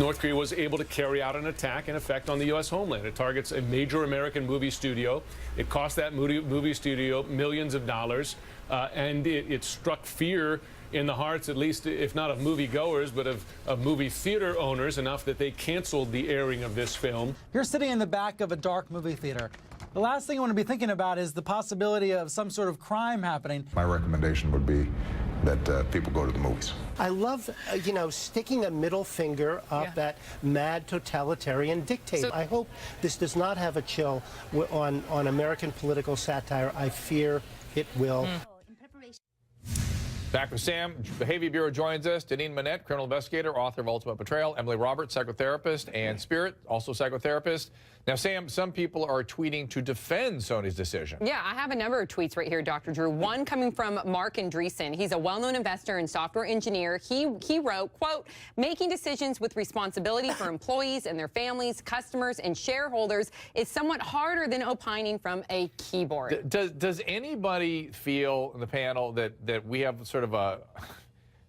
North Korea was able to carry out an attack, in effect, on the U.S. homeland. It targets a major American movie studio. It cost that movie studio millions of dollars, and it struck fear in the hearts, at least, if not of moviegoers, but of movie theater owners, enough that they canceled the airing of this film. You're sitting in the back of a dark movie theater. The last thing you want to be thinking about is the possibility of some sort of crime happening. My recommendation would be that people go to the movies. I love, sticking a middle finger up that mad totalitarian dictator. So I hope this does not have a chill on American political satire. I fear it will. Back with Sam. Behavior Bureau joins us. Danine Manette, criminal investigator, author of Ultimate Betrayal. Emily Roberts, psychotherapist, and Spirit, also psychotherapist. Now, Sam, some people are tweeting to defend Sony's decision. Yeah, I have a number of tweets right here, Dr. Drew. One coming from Mark Andreessen. He's a well-known investor and software engineer. He wrote, quote, making decisions with responsibility for employees and their families, customers, and shareholders is somewhat harder than opining from a keyboard. Does anybody feel in the panel that we have sort of a,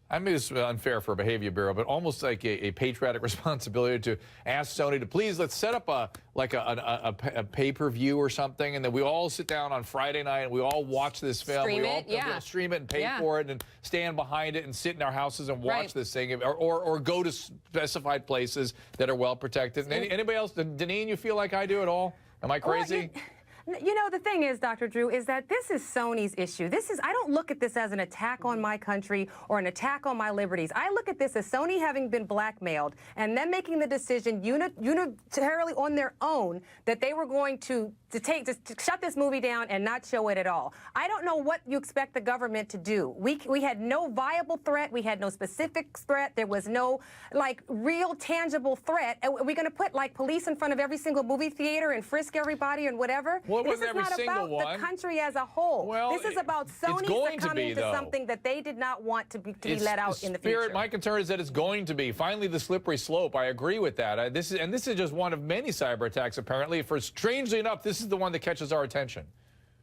I mean, it's unfair for a Behavior Bureau, but almost like a patriotic responsibility to ask Sony to please let's set up a pay-per-view or something, and then we all sit down on Friday night and we all watch this film. Stream we it, all stream it and pay for it and stand behind it and sit in our houses and watch this thing, or go to specified places that are well protected. And anybody else, Danine, you feel like I do at all? Am I crazy? You know, the thing is, Dr. Drew, is that this is Sony's issue. I don't look at this as an attack on my country or an attack on my liberties. I look at this as Sony having been blackmailed and them making the decision unilaterally on their own that they were going to shut this movie down and not show it at all. I don't know what you expect the government to do. We had no viable threat. We had no specific threat. There was no, real tangible threat. Are we going to put, police in front of every single movie theater and frisk everybody and whatever? Well, this is not about the country as a whole. Well, this is about Sony succumbing to something that they did not want to be let out in the future. My concern is that it's going to be finally the slippery slope. I agree with that. This is just one of many cyber attacks, apparently. Strangely enough, this is the one that catches our attention.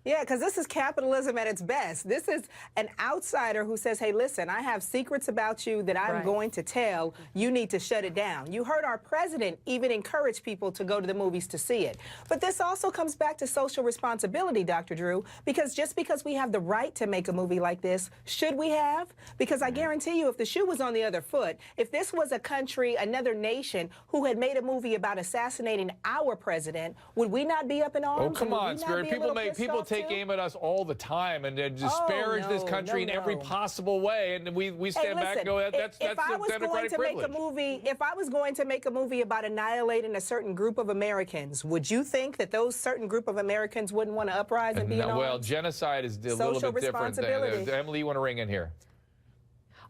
Yeah, because this is capitalism at its best. This is an outsider who says, hey, listen, I have secrets about you that I'm going to tell. You need to shut it down. You heard our president even encourage people to go to the movies to see it. But this also comes back to social responsibility, Dr. Drew, because just because we have the right to make a movie like this, should we have? Because I guarantee you, if the shoe was on the other foot, if this was a country, another nation, who had made a movie about assassinating our president, would we not be up in arms? Oh, come on, Spirit. People take aim at us all the time and disparage this country in every possible way, and we stand back and go, that's the democratic privilege. If I was going to make a movie about annihilating a certain group of Americans, would you think that those certain group of Americans wouldn't want to uprise and be in arms? Well, genocide is a little bit different. Emily, you want to ring in here?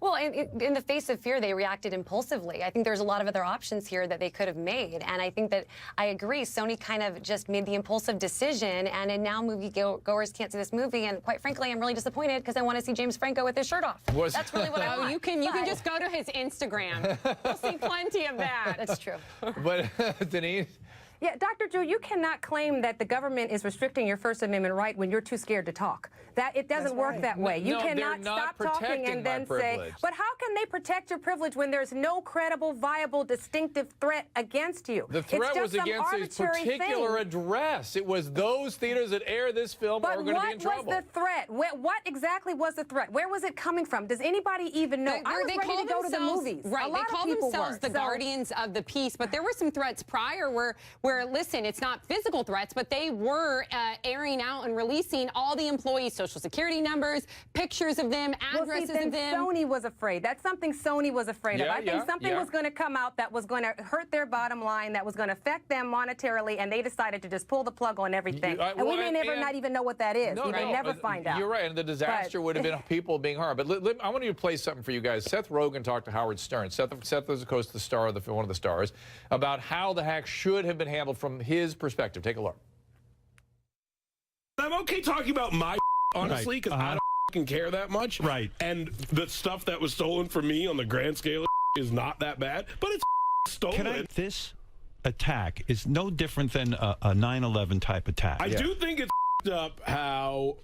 Well, in the face of fear, they reacted impulsively. I think there's a lot of other options here that they could have made. And I think that I agree. Sony kind of just made the impulsive decision, and now moviegoers can't see this movie. And quite frankly, I'm really disappointed because I want to see James Franco with his shirt off. That's really what I want. You can just go to his Instagram. You'll see plenty of that. That's true. But, Danine? Yeah, Dr. Drew, you cannot claim that the government is restricting your First Amendment right when you're too scared to talk. It doesn't work that way. You cannot stop talking and then say, but how can they protect your privilege when there's no credible, viable, distinctive threat against you? The threat was against his particular address. It was those theaters that air this film are going to be in trouble. But what was the threat? What exactly was the threat? Where was it coming from? Does anybody even know? I was ready to go to the movies. Right, they call themselves the guardians of the peace, but there were some threats prior where, listen, it's not physical threats, but they were airing out and releasing all the employees' social security numbers, pictures of them, addresses of them. Sony was afraid. That's something Sony was afraid of. I think something was going to come out that was going to hurt their bottom line, that was going to affect them monetarily, and they decided to just pull the plug on everything. And we may never not even know what that is. We may never find out. You're right, and the disaster would have been people being harmed. But I want you to play something for you guys. Seth Rogen talked to Howard Stern. Seth is, of course, the star of one of the stars, about how the hack should have been handled from his perspective. Take a look. I'm okay talking about my honestly, because I don't fucking care that much. Right. And the stuff that was stolen from me on the grand scale is not that bad, but it's stolen. This attack is no different than a 9/11 type attack. I do think it's up how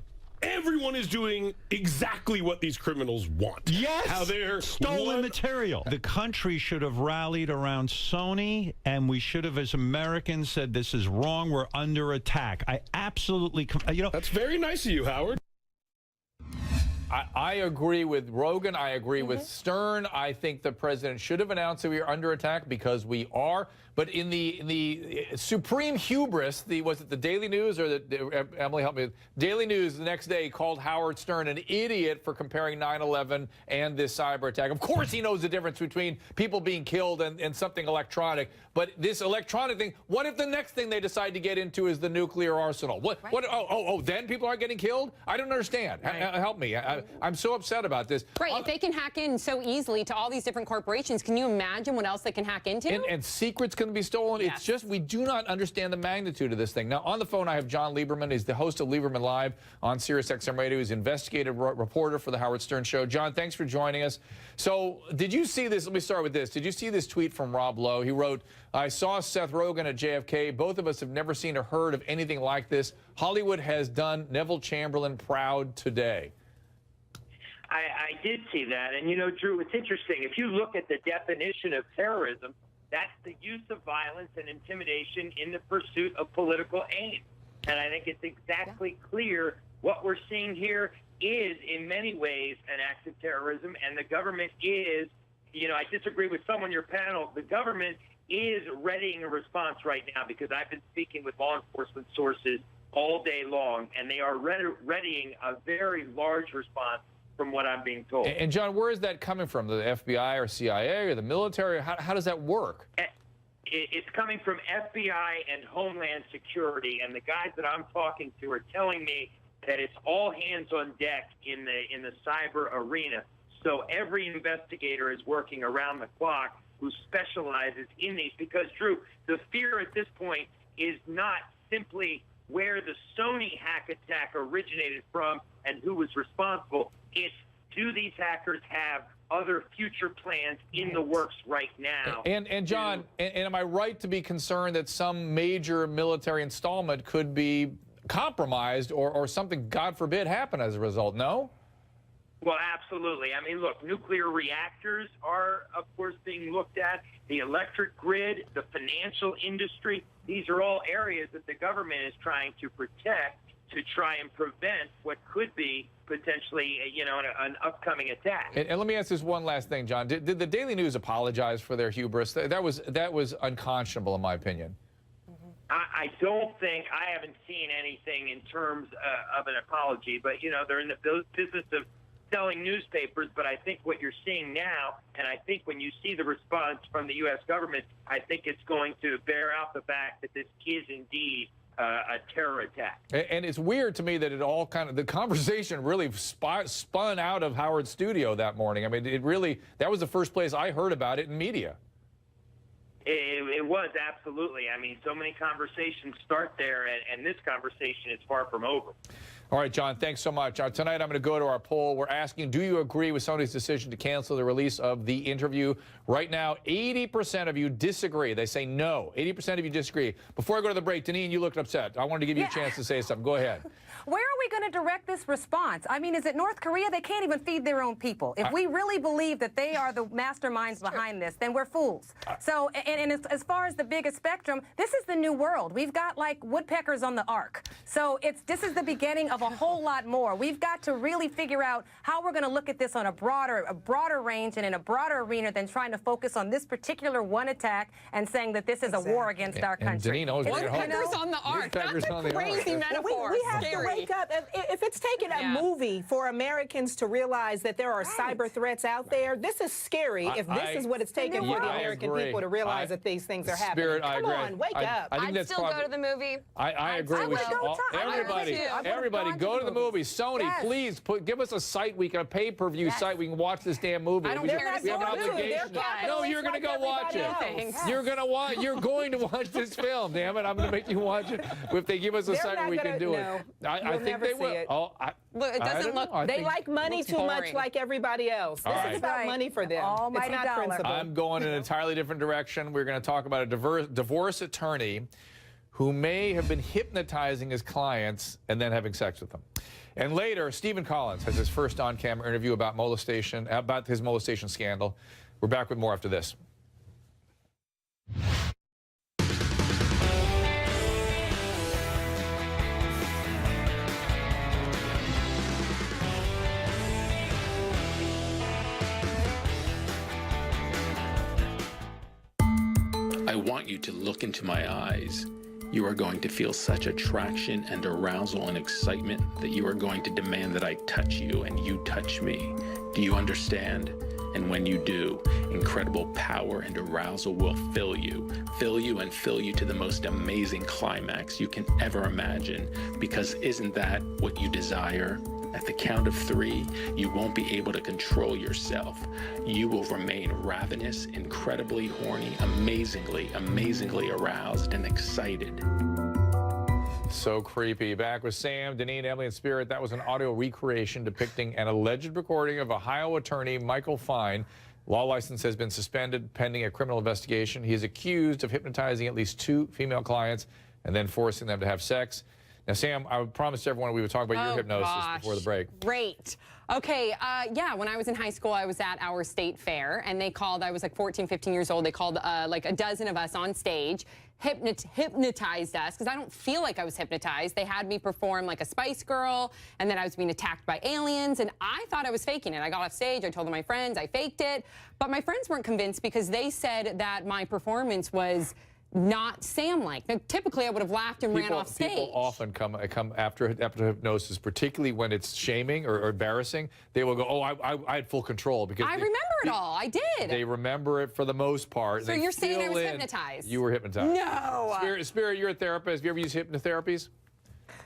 everyone is doing exactly what these criminals want. Yes! How they're stolen material. The country should have rallied around Sony, and we should have, as Americans, said this is wrong. We're under attack. I absolutely, That's very nice of you, Howard. I agree with Rogan. I agree with Stern. I think the president should have announced that we are under attack, because we are. But in the supreme hubris, was it the Daily News or Emily help me? Daily News the next day called Howard Stern an idiot for comparing 9/11 and this cyber attack. Of course he knows the difference between people being killed and something electronic. But this electronic thing, what if the next thing they decide to get into is the nuclear arsenal? Then people aren't getting killed? I don't understand. Right. Help me. I'm so upset about this. Right, if they can hack in so easily to all these different corporations, can you imagine what else they can hack into? And secrets can be stolen. Yes. It's just we do not understand the magnitude of this thing. Now, on the phone, I have John Lieberman. He's the host of Lieberman Live on SiriusXM Radio. He's an investigative reporter for the Howard Stern Show. John, thanks for joining us. So did you see this? Let me start with this. Did you see this tweet from Rob Lowe? He wrote, I saw Seth Rogen at JFK. Both of us have never seen or heard of anything like this. Hollywood has done Neville Chamberlain proud today. I did see that. And, you know, Drew, it's interesting. If you look at the definition of terrorism, that's the use of violence and intimidation in the pursuit of political aim. And I think it's exactly clear what we're seeing here is, in many ways, an act of terrorism. And the government is, you know, I disagree with some on your panel. The government is readying a response right now, because I've been speaking with law enforcement sources all day long, and they are readying a very large response from what I'm being told. And John, where is that coming from? The FBI or CIA or the military? How does that work? It's coming from FBI and Homeland Security, and the guys that I'm talking to are telling me that it's all hands on deck in the cyber arena. So every investigator is working around the clock who specializes in these, because, Drew, the fear at this point is not simply where the Sony hack attack originated from and who was responsible. It's, do these hackers have other future plans in the works right now? And John, and am I right to be concerned that some major military installment could be compromised or something, God forbid, happen as a result? No? Well, absolutely. I mean, look, nuclear reactors are, of course, being looked at. The electric grid, the financial industry, these are all areas that the government is trying to protect to try and prevent what could be potentially, you know, an upcoming attack. And let me ask this one last thing, John. Did the Daily News apologize for their hubris? That was unconscionable, in my opinion. I don't think, I haven't seen anything in terms of an apology, but, you know, they're in the business of selling newspapers. But I think what you're seeing now, and I think when you see the response from the U.S. government, I think it's going to bear out the fact that this is indeed a terror attack. And it's weird to me that it all the conversation really spun out of Howard's studio that morning. I mean, that was the first place I heard about it in media. It was, absolutely. I mean, so many conversations start there, and this conversation is far from over. All right, John, thanks so much. Tonight, I'm going to go to our poll. We're asking, do you agree with Sony's decision to cancel the release of the interview? Right now, 80% of you disagree. They say no. 80% of you disagree. Before I go to the break, Danine, you looked upset. I wanted to give you a chance to say something. Go ahead. Where are we going to direct this response? I mean, is it North Korea? They can't even feed their own people. If we really believe that they are the masterminds behind this, then we're fools. So, and as far as the biggest spectrum, this is the new world. We've got like woodpeckers on the ark. So this is the beginning of a whole lot more. We've got to really figure out how we're going to look at this on a broader range and in a broader arena than trying to focus on this particular one attack and saying that this is a war against our country. And Danine, woodpeckers on the ark. That's a crazy metaphor. We have to wake up. If it's taken a movie for Americans to realize that there are cyber threats out there, this is scary. If this is what it's taken for the American people to realize that these things are happening. Come on, wake up. I'd still go to the movie. I agree with you. Everybody, go to the movie. Sony, please give us a site, a pay-per-view site we can watch this damn movie. I don't care. We have an obligation. No, you're going to go watch it. You're going to watch this film. Damn it, I'm going to make you watch it. If they give us a site where we can do it, I think they will. Look, it doesn't look. They like money too much, like everybody else. This is about money for them. It's not principle. I'm going in an entirely different direction. We're going to talk about a divorce attorney who may have been hypnotizing his clients and then having sex with them. And later, Stephen Collins has his first on-camera interview about his molestation scandal. We're back with more after this. I want you to look into my eyes. You are going to feel such attraction and arousal and excitement that you are going to demand that I touch you and you touch me. Do you understand? And when you do, incredible power and arousal will fill you and fill you to the most amazing climax you can ever imagine. Because isn't that what you desire? At the count of 3, you won't be able to control yourself. You will remain ravenous, incredibly horny, amazingly aroused and excited. So creepy. Back with Sam, Danine, Emily, and Spirit. That was an audio recreation depicting an alleged recording of Ohio attorney Michael Fine. Law license has been suspended pending a criminal investigation. He is accused of hypnotizing at least 2 female clients and then forcing them to have sex. Now, Sam, I promised everyone we would talk about your hypnosis before the break. Great. Okay, yeah, when I was in high school, I was at our state fair, and they called, I was like 14, 15 years old, they called like a dozen of us on stage, hypnotized us, because I don't feel like I was hypnotized. They had me perform like a Spice Girl, and then I was being attacked by aliens, and I thought I was faking it. I got off stage, I told my friends I faked it, but my friends weren't convinced because they said that my performance was not Sam-like. Now, typically, I would have laughed and ran off stage. People often come after hypnosis, particularly when it's shaming or embarrassing. They will go, "Oh, I had full control," because I remember it all. I did. They remember it for the most part. So you're saying I was hypnotized? You were hypnotized. No. Spirit, you're a therapist. Have you ever used hypnotherapies?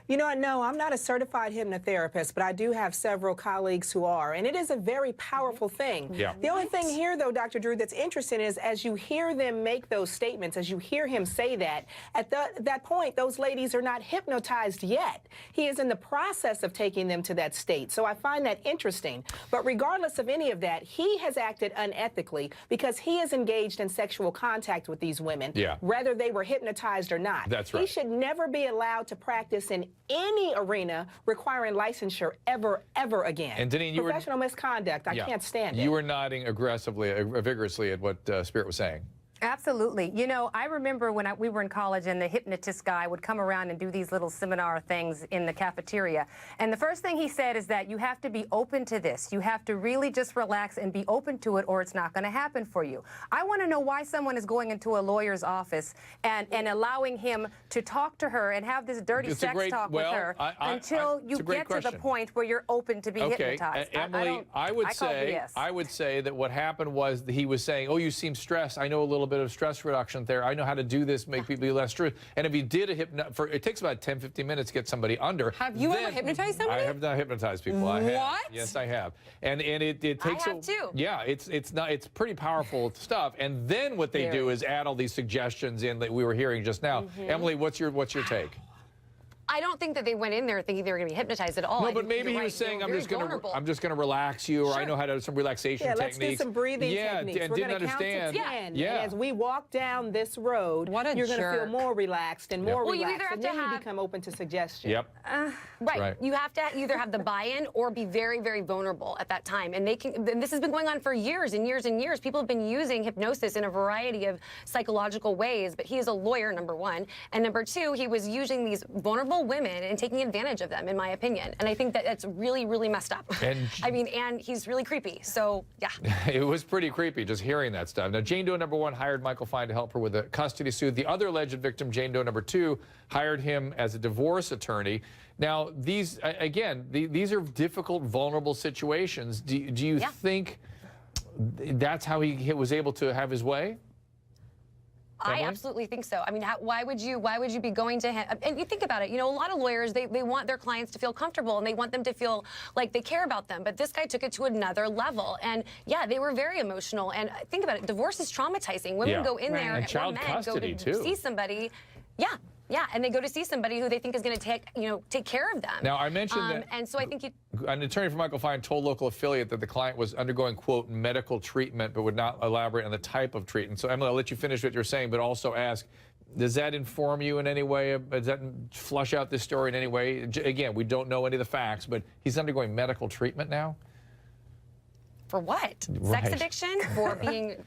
You know, no, I'm not a certified hypnotherapist, but I do have several colleagues who are, and it is a very powerful thing. Yeah. The only thing here, though, Dr. Drew, that's interesting is as you hear them make those statements, as you hear him say that, at that point, those ladies are not hypnotized yet. He is in the process of taking them to that state, so I find that interesting. But regardless of any of that, he has acted unethically because he is engaged in sexual contact with these women, whether they were hypnotized or not. That's right. He should never be allowed to practice in any arena requiring licensure ever again. And Danine, professional misconduct, I can't stand it. You were nodding vigorously at what Spirit was saying. Absolutely. You know, I remember when we were in college and the hypnotist guy would come around and do these little seminar things in the cafeteria. And the first thing he said is that you have to be open to this. You have to really just relax and be open to it or it's not going to happen for you. I want to know why someone is going into a lawyer's office and allowing him to talk to her and have this dirty sex talk with her until you get to the point where you're open to be hypnotized. Emily, I would say that what happened was that he was saying, "Oh, you seem stressed. I know a little bit of stress reduction there. I know how to do this, make people be less stressed." And if he did it takes about 10-15 minutes to get somebody under. Have you ever hypnotized somebody? I have not hypnotized people. I have. Yes, I have. And it takes I have too. Yeah, it's pretty powerful stuff. And then what they do is add all these suggestions in that we were hearing just now. Emily, what's your take? I don't think that they went in there thinking they were going to be hypnotized at all. No, but maybe he was saying, I'm just going to relax you, or I know how to do some relaxation techniques. Let's do some breathing techniques. And we're didn't going to count to 10. And as we walk down this road, you're going to feel more relaxed and more relaxed. You either have and then you become open to suggestion. Yep. Right. You have to either have the buy-in or be very, very vulnerable at that time. And this has been going on for years and years and years. People have been using hypnosis in a variety of psychological ways, but he is a lawyer, number one. And number two, he was using these vulnerable women and taking advantage of them, in my opinion. And I think that that's really, really messed up. And I mean, and he's really creepy. So, yeah. It was pretty creepy just hearing that stuff. Now, Jane Doe number 1 hired Michael Fine to help her with a custody suit. The other alleged victim, Jane Doe number 2, hired him as a divorce attorney. Now, these, again, these are difficult, vulnerable situations. Do you think that's how he was able to have his way? I absolutely think so. I mean, why would you be going to him? And you think about it, you know, a lot of lawyers, they want their clients to feel comfortable and they want them to feel like they care about them. But this guy took it to another level. And yeah, they were very emotional. And think about it, divorce is traumatizing. Women go in there, and child custody go to see somebody. Yeah, and they go to see somebody who they think is going to take care of them. Now, I mentioned that, and so I think an attorney for Michael Fine told local affiliate that the client was undergoing, quote, medical treatment, but would not elaborate on the type of treatment. So, Emily, I'll let you finish what you're saying, but also ask, Does that inform you in any way? Does that flush out this story in any way? Again, we don't know any of the facts, but he's undergoing medical treatment now? For what? Right. Sex addiction? For being,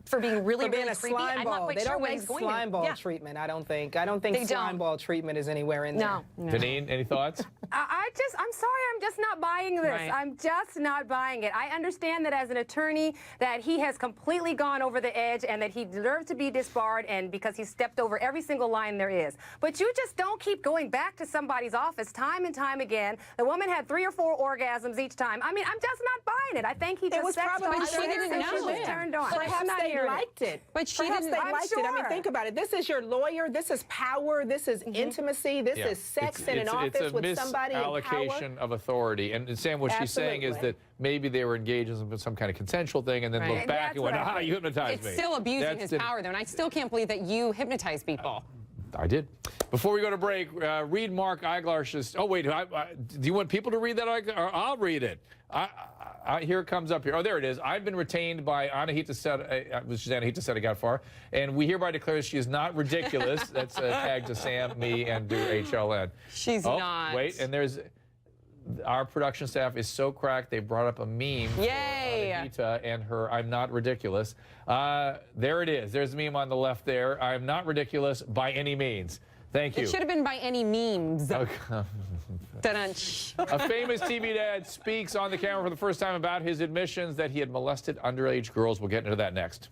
for being really, For being really a creepy? slime I'm ball. not quite They sure don't what make he's going slime to. ball Yeah. treatment, I don't think. I don't think They slime don't. ball treatment is anywhere in there. Danine, any thoughts? I'm sorry, I'm just not buying this. Right. I'm just not buying it. I understand that as an attorney that he has completely gone over the edge and that he deserves to be disbarred and because he stepped over every single line there is. But you just don't keep going back to somebody's office time and time again. The woman had 3 or 4 orgasms each time. I mean, I'm just not buying it. I think he just was sexed probably her she didn't and know. she was turned on. Perhaps I'm not they hearing liked it. But she Perhaps didn't- they I'm liked it. I mean, sure. think about it. This is your lawyer. This is power. This is intimacy. This is sex in an office with somebody in power. It's a misallocation of authority. And Sam, what she's saying is that maybe they were engaged in some kind of consensual thing and then Right. looked back That's and went, what I aha, think. you hypnotized me. It's still abusing That's his the- power, though, and I still can't believe that you hypnotize people. I did. Before we go to break, read Mark Eiglar's. Oh, wait. Do you want people to read that? Or I'll read it. Here it comes up here. Oh, there it is. I've been retained by Anahita Setagatfar, and we hereby declare she is not ridiculous. That's a tag to Sam, me, and do HLN. She's not. Wait, and there's our production staff is so cracked they brought up a meme. Yay! For Anahita and her "I'm not ridiculous." There it is. There's a meme on the left there. I'm not ridiculous by any means. Thank you. It should have been by any memes. Okay. Dun-dun. A famous TV dad speaks on the camera for the first time about his admissions that he had molested underage girls. We'll get into that next.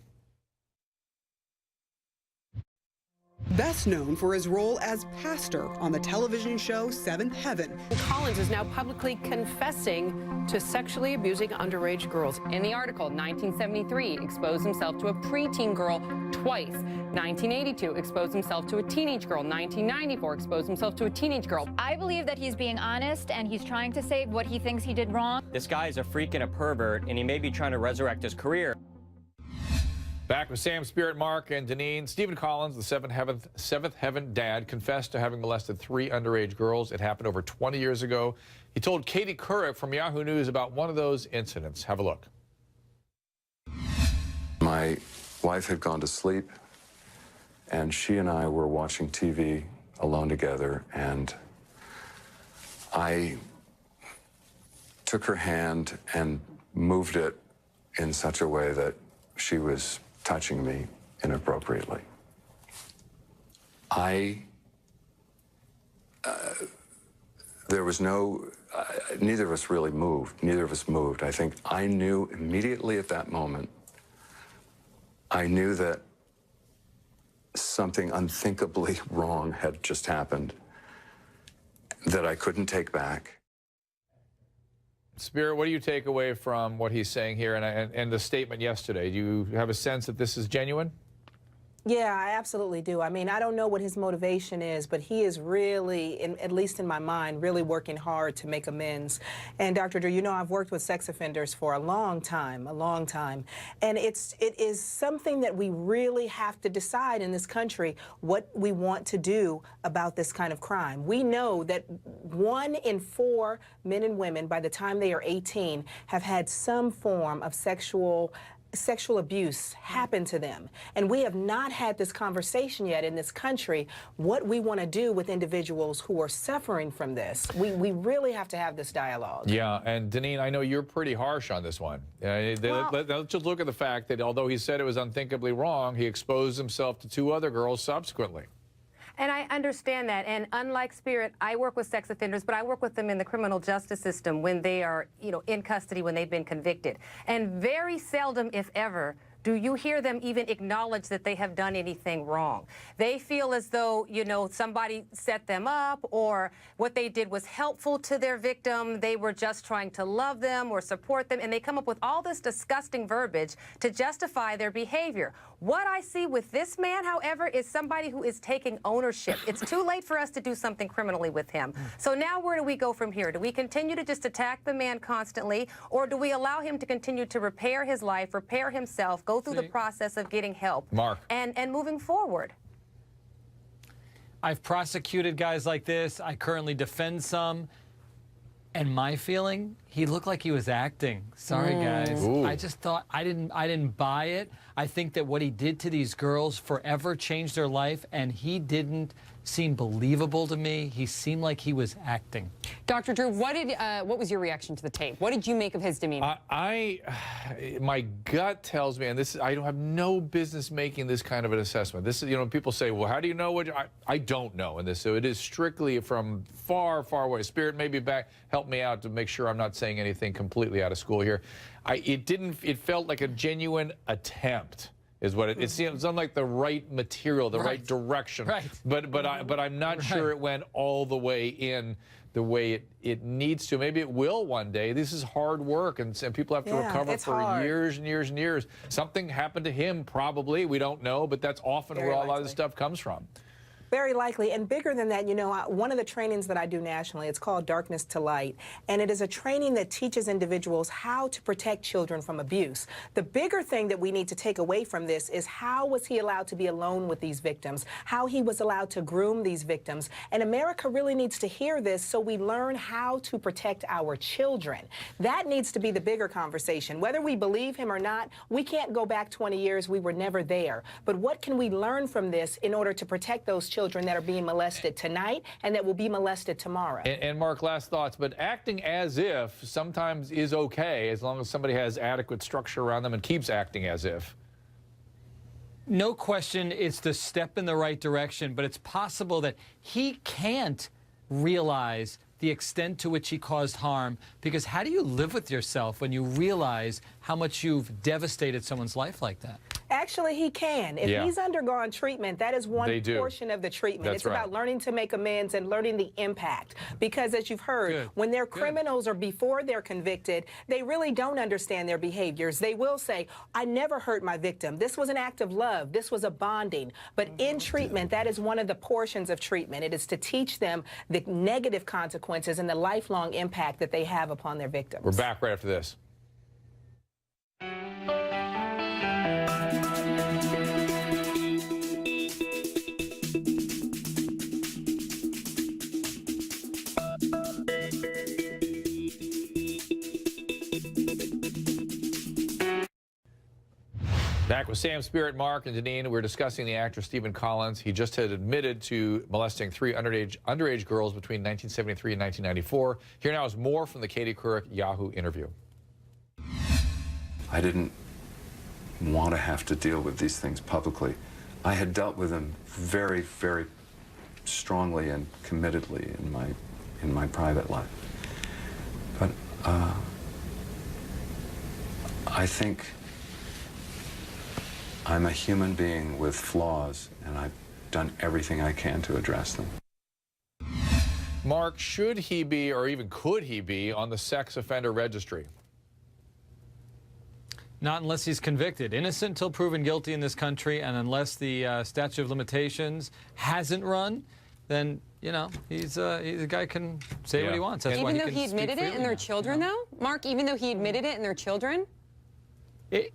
Best known for his role as pastor on the television show Seventh Heaven. Collins is now publicly confessing to sexually abusing underage girls. In the article, 1973, exposed himself to a preteen girl twice. 1982, exposed himself to a teenage girl. 1994, exposed himself to a teenage girl. I believe that he's being honest and he's trying to say what he thinks he did wrong. This guy is a freak and a pervert, and he may be trying to resurrect his career. Back with Sam, Spirit, Mark, and Danine. Stephen Collins, the Seventh Heaven dad, confessed to having molested 3 underage girls. It happened over 20 years ago. He told Katie Couric from Yahoo News about one of those incidents. Have a look. My wife had gone to sleep, and she and I were watching TV alone together, and I took her hand and moved it in such a way that she was touching me inappropriately. There was no, neither of us really moved. Neither of us moved. I think I knew immediately at that moment, I knew that something unthinkably wrong had just happened that I couldn't take back. Spirit, what do you take away from what he's saying here and the statement yesterday? Do you have a sense that this is genuine? Yeah, I absolutely do. I mean, I don't know what his motivation is, but he is really, at least in my mind, really working hard to make amends. And Dr. Drew, you know, I've worked with sex offenders for a long time. And it is something that we really have to decide in this country what we want to do about this kind of crime. We know that 1 in 4 men and women, by the time they are 18, have had some form of sexual abuse happen to them. And we have not had this conversation yet in this country, what we want to do with individuals who are suffering from this. We really have to have this dialogue. Yeah, and Danine, I know you're pretty harsh on this one. Let's just look at the fact that although he said it was unthinkably wrong, he exposed himself to 2 other girls subsequently. And I understand that. And unlike Spirit, I work with sex offenders, but I work with them in the criminal justice system when they are, in custody, when they've been convicted. And very seldom, if ever, do you hear them even acknowledge that they have done anything wrong? They feel as though, somebody set them up or what they did was helpful to their victim. They were just trying to love them or support them. And they come up with all this disgusting verbiage to justify their behavior. What I see with this man, however, is somebody who is taking ownership. It's too late for us to do something criminally with him. So now where do we go from here? Do we continue to just attack the man constantly, or do we allow him to continue to repair his life, repair himself, go through the process of getting help, Mark, and moving forward? I've prosecuted guys like this. I currently defend some. And my feeling, He looked like he was acting. Sorry, guys. Ooh. I just thought I didn't buy it. I think that what he did to these girls forever changed their life, and he didn't seem believable to me. He seemed like he was acting. Dr. Drew, what was your reaction to the tape? What did you make of his demeanor? My gut tells me, and I don't have no business making this kind of an assessment. This is, you know, people say, well, how do you know what? I don't know in this. So it is strictly from far, far away. Spirit, maybe back, help me out to make sure I'm not saying anything completely out of school here. It felt like a genuine attempt. Is what it seems like the right material, the right direction. Right. But I'm not sure it went all the way in the way it needs to. Maybe it will one day. This is hard work, and people have to recover for years and years and years. Something happened to him, probably. We don't know, but that's often where a lot of this stuff comes from. Very likely, and bigger than that, you know, one of the trainings that I do nationally, it's called Darkness to Light, and it is a training that teaches individuals how to protect children from abuse. The bigger thing that we need to take away from this is how was he allowed to be alone with these victims, how he was allowed to groom these victims, and America really needs to hear this so we learn how to protect our children. That needs to be the bigger conversation. Whether we believe him or not, we can't go back 20 years, we were never there. But what can we learn from this in order to protect those children that are being molested tonight and that will be molested tomorrow? And Mark, last thoughts, but acting as if sometimes is okay as long as somebody has adequate structure around them and keeps acting as if. No question, it's the step in the right direction, but it's possible that he can't realize the extent to which he caused harm, because how do you live with yourself when you realize how much you've devastated someone's life like that? Actually, he can. If he's undergone treatment, that is one portion of the treatment. It's about learning to make amends and learning the impact. Because as you've heard, when they're criminals or before they're convicted, they really don't understand their behaviors. They will say, I never hurt my victim. This was an act of love. This was a bonding. But in treatment, that is one of the portions of treatment. It is to teach them the negative consequences and the lifelong impact that they have upon their victims. We're back right after this. Back with Sam, Spirit, Mark, and Danine. We're discussing the actor Stephen Collins. He just had admitted to molesting 3 underage girls between 1973 and 1994. Here now is more from the Katie Couric Yahoo interview. I didn't want to have to deal with these things publicly. I had dealt with them very, very strongly and committedly in my private life. But I think I'm a human being with flaws, and I've done everything I can to address them. Mark, should he be, or even could he be, on the sex offender registry? Not unless he's convicted. Innocent until proven guilty in this country, and unless the statute of limitations hasn't run, then, you know, he's a guy can say what he wants. That's even though he admitted it in their children, though? Mark, even though he admitted it in their children?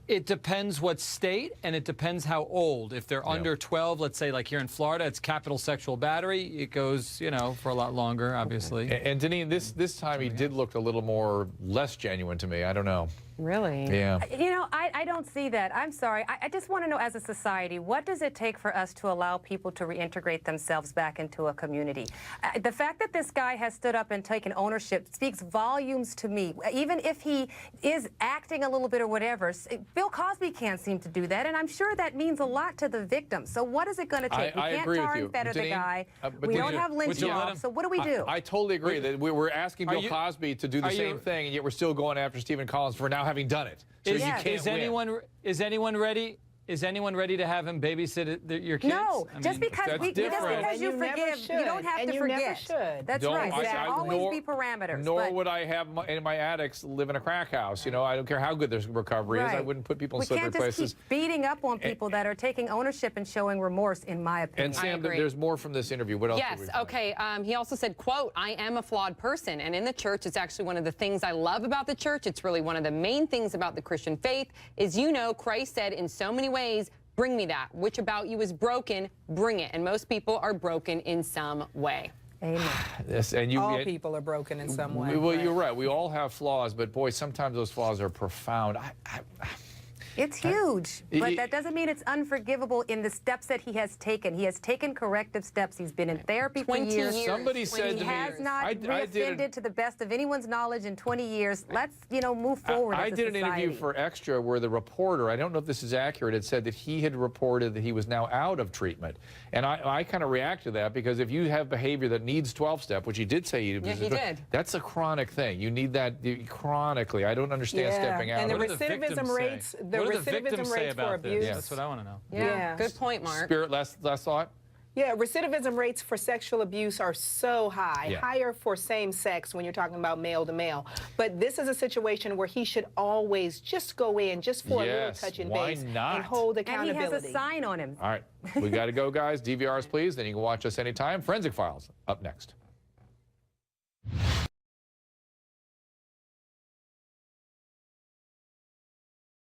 It depends what state, and it depends how old. If they're under 12, let's say like here in Florida, it's capital sexual battery. It goes, you know, for a lot longer, obviously. And Danine, this time he did look a little less genuine to me. I don't know. Really? Yeah. You know, I don't see that. I'm sorry. I just want to know, as a society, what does it take for us to allow people to reintegrate themselves back into a community? The fact that this guy has stood up and taken ownership speaks volumes to me. Even if he is acting a little bit or whatever, Bill Cosby can't seem to do that, and I'm sure that means a lot to the victim. So what is it going to take? We can't tar and feather the guy. We don't have lynching laws. So what do we do? I totally agree that we're asking Bill Cosby to do the same thing, and yet we're still going after Stephen Collins for now having done it. So you can't win. Is anyone ready? Is anyone ready to have him babysit your kids? No, just because you forgive, you don't have to forget. Never should. That's right. There always be parameters. Nor would I have any of my addicts live in a crack house. You know, I don't care how good their recovery is. I wouldn't put people in slippery places. We can't just keep beating up on people that are taking ownership and showing remorse, in my opinion. And Sam, there's more from this interview. What else? Yes. Okay. He also said, "quote I am a flawed person, and in the church, it's actually one of the things I love about the church. It's really one of the main things about the Christian faith. Is Christ said in so many ways." Bring me that. Which about you is broken? Bring it. And most people are broken in some way. Amen. Yes, and all people are broken in some way. Well, you're right. We all have flaws, but boy, sometimes those flaws are profound. It's huge, but that doesn't mean it's unforgivable in the steps that he has taken. He has taken corrective steps. He's been in therapy for 20 years. Somebody said he to me, has not reoffended to the best of anyone's knowledge in 20 years. Let's, move forward. I as a did an society. interview for Extra where the reporter, I don't know if this is accurate, had said that he had reported that he was now out of treatment. And I kind of react to that because if you have behavior that needs 12-step, which he did say he did. That's a chronic thing. You need that chronically. I don't understand stepping out. And the What do the recidivism victims rates, say? the What do the recidivism victims say rates for about this? abuse. That's what I want to know. Yeah. Good point, Mark. Spirit, last thought? Yeah, recidivism rates for sexual abuse are so high, higher for same sex when you're talking about male to male. But this is a situation where he should always just go in just for a little touch and base and hold accountability. And he has a sign on him. All right, we got to go, guys. DVRs, please. Then you can watch us anytime. Forensic Files up next.